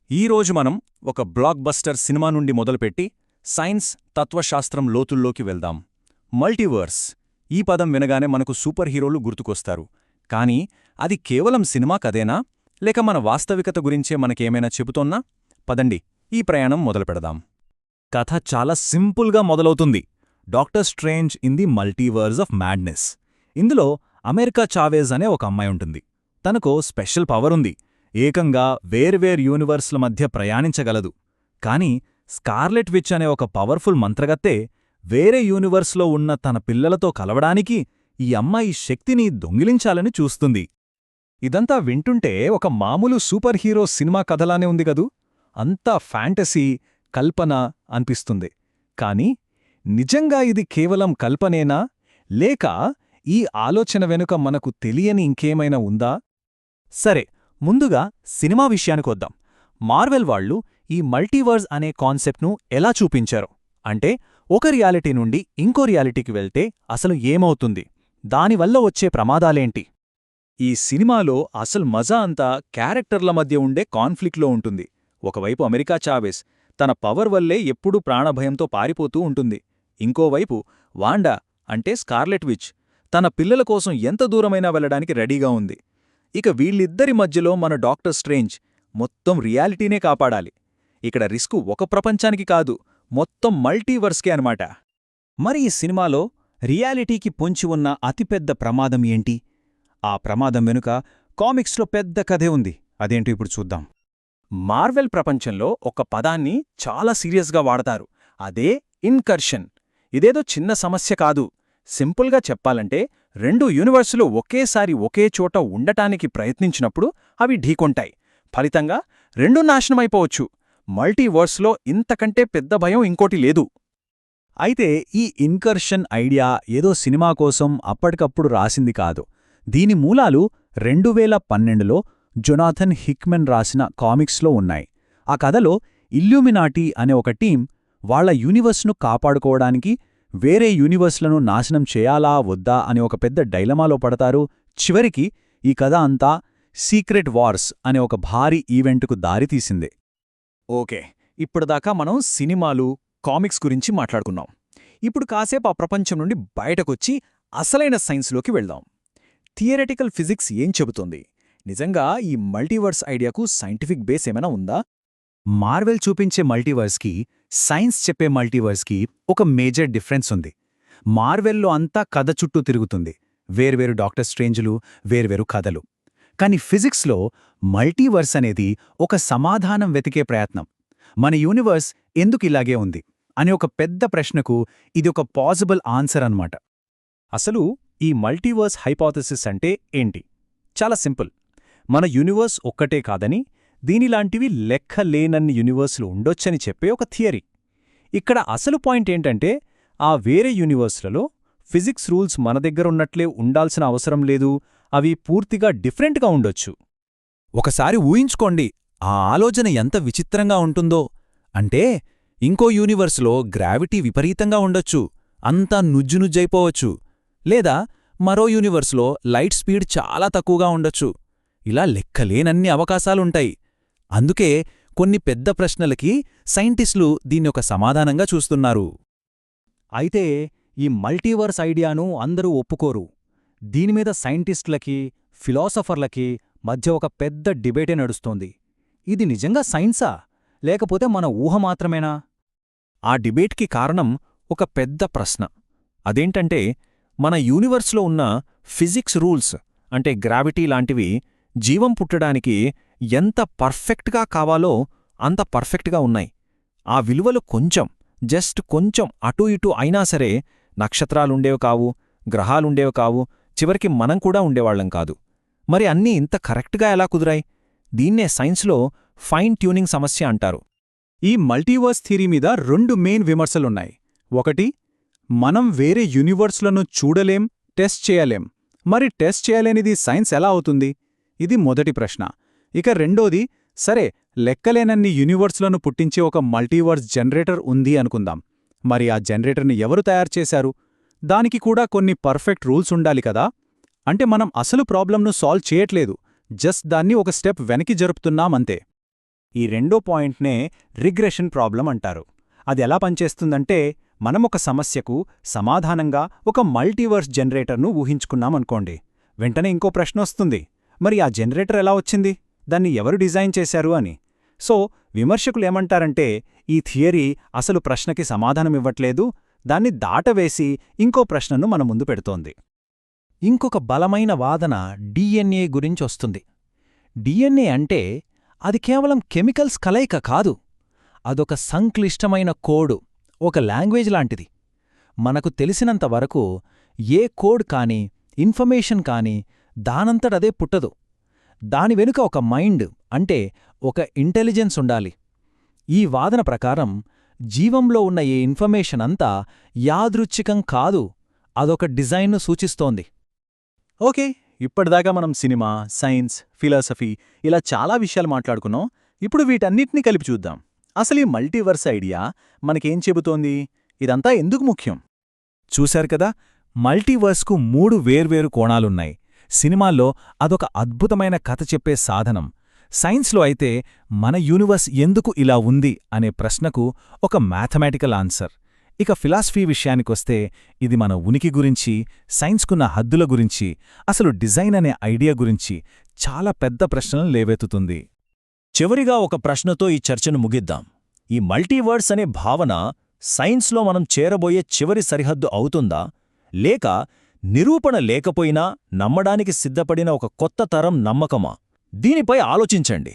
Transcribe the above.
ఈరోజు మనం ఒక బ్లాక్ బస్టర్ సినిమా నుండి మొదలుపెట్టి సైన్స్ తత్వశాస్త్రం లోతుల్లోకి వెళ్దాం. మల్టీవర్స్ ఈ పదం వినగానే మనకు సూపర్ హీరోలు గుర్తుకొస్తారు. కానీ అది కేవలం సినిమా కథేనా, లేక మన వాస్తవికత గురించే మనకేమైనా చెబుతోన్నా? పదండి ఈ ప్రయాణం మొదలుపెడదాం. కథ చాలా సింపుల్గా మొదలవుతుంది. Doctor strange in the multiverse of madness. ఇందులో అమెరికా చావేజ్ అనే ఒక అమ్మాయి ఉంటుంది. తనకో స్పెషల్ పవర్ ఉంది. ఏకంగా వేర్వేరు యూనివర్స్ల మధ్య ప్రయాణించగలదు. కాని స్కార్లెట్ విచ్ అనే ఒక పవర్ఫుల్ మంత్రగత్తె వేరే యూనివర్స్లో ఉన్న తన పిల్లలతో కలవడానికి ఈ అమ్మాయి శక్తిని దొంగిలించాలని చూస్తుంది. ఇదంతా వింటుంటే ఒక మామూలు సూపర్ హీరో సినిమా కథలానే ఉంది గదూ. అంతా ఫ్యాంటసీ, కల్పన అనిపిస్తుంది. కాని నిజంగా ఇది కేవలం కల్పనేనా, లేక ఈ ఆలోచన వెనుక మనకు తెలియని ఇంకేమైనా ఉందా? సరే, ముందుగా సినిమా విషయానికొద్దాం. మార్వెల్ వాళ్ళు ఈ మల్టీవర్స్ అనే కాన్సెప్ట్ను ఎలా చూపించారు అంటే, ఒక రియాలిటీ నుండి ఇంకో రియాలిటీకి వెళ్తే అసలు ఏమవుతుంది, దానివల్ల వచ్చే ప్రమాదాలేంటి? ఈ సినిమాలో అసలు మజా అంతా క్యారెక్టర్ల మధ్య ఉండే కాన్ఫ్లిక్ట్లో ఉంటుంది. ఒకవైపు అమెరికా చావేస్ తన పవర్ వల్లే ఎప్పుడూ ప్రాణభయంతో పారిపోతూ ఉంటుంది. ఇంకోవైపు వాండా అంటే స్కార్లెట్ విచ్ తన పిల్లల కోసం ఎంత దూరమైనా వెళ్లడానికి రెడీగా ఉంది. ఇక వీళ్ళిద్దరి మధ్యలో మన డాక్టర్ స్ట్రేంజ్ మొత్తం రియాలిటీనే కాపాడాలి. ఇక్కడ రిస్కు ఒక ప్రపంచానికి కాదు, మొత్తం మల్టీవర్స్కే అనమాట. మరి ఈ సినిమాలో రియాలిటీకి పొంచి ఉన్న అతిపెద్ద ప్రమాదం ఏంటి? ఆ ప్రమాదం వెనుక కామిక్స్లో పెద్ద కథే ఉంది. అదేంటో ఇప్పుడు చూద్దాం. మార్వెల్ ప్రపంచంలో ఒక పదాన్ని చాలా సీరియస్గా వాడతారు. అదే ఇన్కర్షన్. ఇదేదో చిన్న సమస్య కాదు. సింపుల్గా చెప్పాలంటే, రెండు యూనివర్సులు ఒకేసారి ఒకే చోట ఉండటానికి ప్రయత్నించినప్పుడు అవి ఢీకొంటాయి. ఫలితంగా రెండూ నాశనమైపోవచ్చు. మల్టీవర్స్లో ఇంతకంటే పెద్ద భయం ఇంకోటి లేదు. అయితే ఈ ఇన్కర్షన్ ఐడియా ఏదో సినిమా కోసం అప్పటికప్పుడు రాసింది కాదు. దీని మూలాలు 2012లో జొనాథన్ హిక్మెన్ రాసిన కామిక్స్లో ఉన్నాయి. ఆ కథలో ఇల్యూమినాటీ అనే ఒక టీం వాళ్ల యూనివర్స్ను కాపాడుకోవడానికి వేరే యూనివర్స్లను నాశనం చేయాలా వద్దా అని ఒక పెద్ద డైలమాలో పడతారు. చివరికి ఈ కథ అంతా సీక్రెట్ వార్స్ అనే ఒక భారీ ఈవెంట్కు దారితీసిందే. ఓకే, ఇప్పటిదాకా మనం సినిమాలు, కామిక్స్ గురించి మాట్లాడుకున్నాం. ఇప్పుడు కాసేపు ఆ ప్రపంచం నుండి బయటకొచ్చి అసలైన సైన్స్లోకి వెళ్దాం. థియరెటికల్ ఫిజిక్స్ ఏం చెబుతోంది? నిజంగా ఈ మల్టీవర్స్ ఐడియాకు సైంటిఫిక్ బేస్ ఏమైనా ఉందా? మార్వెల్ చూపించే మల్టీవర్స్కి, సైన్స్ చెప్పే మల్టీవర్స్కి ఒక మేజర్ డిఫరెన్స్ ఉంది. మార్వెల్లో అంతా కథ చుట్టూ తిరుగుతుంది. వేర్వేరు డాక్టర్ స్ట్రేంజ్లు, వేర్వేరు కథలు. కాని ఫిజిక్స్లో మల్టీవర్స్ అనేది ఒక సమాధానం వెతికే ప్రయత్నం. మన యూనివర్స్ ఎందుకిలాగే ఉంది అనే ఒక పెద్ద ప్రశ్నకు ఇది ఒక పాసిబుల్ ఆన్సర్ అన్నమాట. అసలు ఈ మల్టీవర్స్ హైపోథెసిస్ అంటే ఏంటి? చాలా సింపుల్. మన యూనివర్స్ ఒక్కటే కాదని, దీనిలాంటివి లెక్కలేనన్ని యూనివర్సులు ఉండొచ్చని చెప్పే ఒక థియరీ. ఇక్కడ అసలు పాయింట్ ఏంటంటే, ఆ వేరే యూనివర్స్లలో ఫిజిక్స్ రూల్స్ మన దగ్గరున్నట్లే ఉండాల్సిన అవసరం లేదు, అవి పూర్తిగా డిఫరెంట్గా ఉండొచ్చు. ఒకసారి ఊహించుకోండి, ఆ ఆలోచన ఎంత విచిత్రంగా ఉంటుందో. అంటే ఇంకో యూనివర్స్లో గ్రావిటీ విపరీతంగా ఉండొచ్చు, అంతా నుజ్జునుజ్జైపోవచ్చు. లేదా మరో యూనివర్స్లో లైట్ స్పీడ్ చాలా తక్కువగా ఉండొచ్చు. ఇలా లెక్కలేనన్ని అవకాశాలుంటాయి. అందుకే కొన్ని పెద్ద ప్రశ్నలకి సైంటిస్టులు దీన్నొక సమాధానంగా చూస్తున్నారు. అయితే ఈ మల్టీవర్స్ ఐడియాను అందరూ ఒప్పుకోరు. దీనిమీద సైంటిస్టులకి, ఫిలాసఫర్లకి మధ్య ఒక పెద్ద డిబేటే నడుస్తోంది. ఇది నిజంగా సైన్సా, లేకపోతే మన ఊహ మాత్రమేనా? ఆ డిబేట్కి కారణం ఒక పెద్ద ప్రశ్న. అదేంటంటే, మన యూనివర్స్లో ఉన్న ఫిజిక్స్ రూల్స్ అంటే గ్రావిటీ లాంటివి జీవం పుట్టడానికి ఎంత పర్ఫెక్ట్గా కావాలో అంత పర్ఫెక్ట్గా ఉన్నాయి. ఆ విలువలు జస్ట్ కొంచెం అటూ ఇటూ అయినా సరే నక్షత్రాలుండేవి కావు, గ్రహాలుండేవి కావు, చివరికి మనం కూడా ఉండేవాళ్లం కాదు. మరి అన్నీ ఇంత కరెక్ట్గా ఎలా కుదిరాయి? దీన్నే సైన్స్లో ఫైన్ ట్యూనింగ్ సమస్య అంటారు. ఈ మల్టీవర్స్ థియరీ మీద 2 మెయిన్ విమర్శలున్నాయి. ఒకటి, మనం వేరే యూనివర్స్లను చూడలేం, టెస్ట్ చేయలేం. మరి టెస్ట్ చేయలేనిది సైన్స్ ఎలా అవుతుంది? ఇది మొదటి ప్రశ్న. ఇక రెండోది, సరే లెక్కలేనన్ని యూనివర్స్లను పుట్టించే ఒక మల్టీవర్స్ జనరేటర్ ఉంది అనుకుందాం. మరి ఆ జనరేటర్ని ఎవరు తయారుచేశారు? దానికి కూడా కొన్ని పర్ఫెక్ట్ రూల్స్ ఉండాలి కదా. అంటే మనం అసలు ప్రాబ్లంను సాల్వ్ చేయట్లేదు, జస్ట్ దాన్ని ఒక స్టెప్ వెనక్కి జరుపుతున్నామంతే. ఈ రెండో పాయింట్నే రిగ్రెషన్ ప్రాబ్లం అంటారు. అది ఎలా పనిచేస్తుందంటే, మనమొక సమస్యకు సమాధానంగా ఒక మల్టీవర్స్ జనరేటర్ను ఊహించుకున్నామనుకోండి. వెంటనే ఇంకో ప్రశ్నొస్తుంది, మరి ఆ జనరేటర్ ఎలా వచ్చింది, దాన్ని ఎవరు డిజైన్ చేశారు అని. సో విమర్శకులేమంటారంటే, ఈ థియరీ అసలు ప్రశ్నకి సమాధానమివ్వట్లేదు, దాన్ని దాటవేసి ఇంకో ప్రశ్నను మన ముందు పెడుతోంది. ఇంకొక బలమైన వాదన డిఎన్ఏ గురించొస్తుంది. డిఎన్ఏ అంటే అది కేవలం కెమికల్స్ కలయిక కాదు, అదొక సంక్లిష్టమైన కోడు, ఒక లాంగ్వేజ్ లాంటిది. మనకు తెలిసినంతవరకు ఏ కోడ్ కానీ ఇన్ఫర్మేషన్ కానీ దానంతటదే పుట్టదు. దాని వెనుక ఒక మైండ్, అంటే ఒక ఇంటెలిజెన్స్ ఉండాలి. ఈ వాదన ప్రకారం జీవంలో ఉన్న ఏ ఇన్ఫర్మేషన్ అంతా యాదృచ్ఛికం కాదు, అదొక డిజైన్ను సూచిస్తోంది. ఓకే, ఇప్పటిదాకా మనం సినిమా, సైన్స్, ఫిలాసఫీ ఇలా చాలా విషయాలు మాట్లాడుకున్నాం. ఇప్పుడు వీటన్నిటినీ కలిపి చూద్దాం. అసలు ఈ మల్టీవర్స్ ఐడియా మనకేం చెబుతోంది? ఇదంతా ఎందుకు ముఖ్యం? చూశారు కదా, మల్టీవర్స్కు 3 వేర్వేరు కోణాలున్నాయి. సినిమాల్లో అదొక అద్భుతమైన కథ చెప్పే సాధనం. సైన్స్లో అయితే మన యూనివర్స్ ఎందుకు ఇలా ఉంది అనే ప్రశ్నకు ఒక మ్యాథమెటికల్ ఆన్సర్. ఇక ఫిలాసఫీ విషయానికొస్తే ఇది మన ఉనికి గురించి, సైన్స్కున్న హద్దుల గురించి, అసలు డిజైన్ అనే ఐడియా గురించి చాలా పెద్ద ప్రశ్నలు లేవెత్తుతుంది. చివరిగా ఒక ప్రశ్నతో ఈ చర్చను ముగిద్దాం. ఈ మల్టీవర్స్ అనే భావన సైన్స్లో మనం చేరబోయే చివరి సరిహద్దు అవుతుందా, లేక నిరూపణ లేకపోయినా నమ్మడానికి సిద్ధపడిన ఒక కొత్త తరం నమ్మకమా? దీనిపై ఆలోచించండి.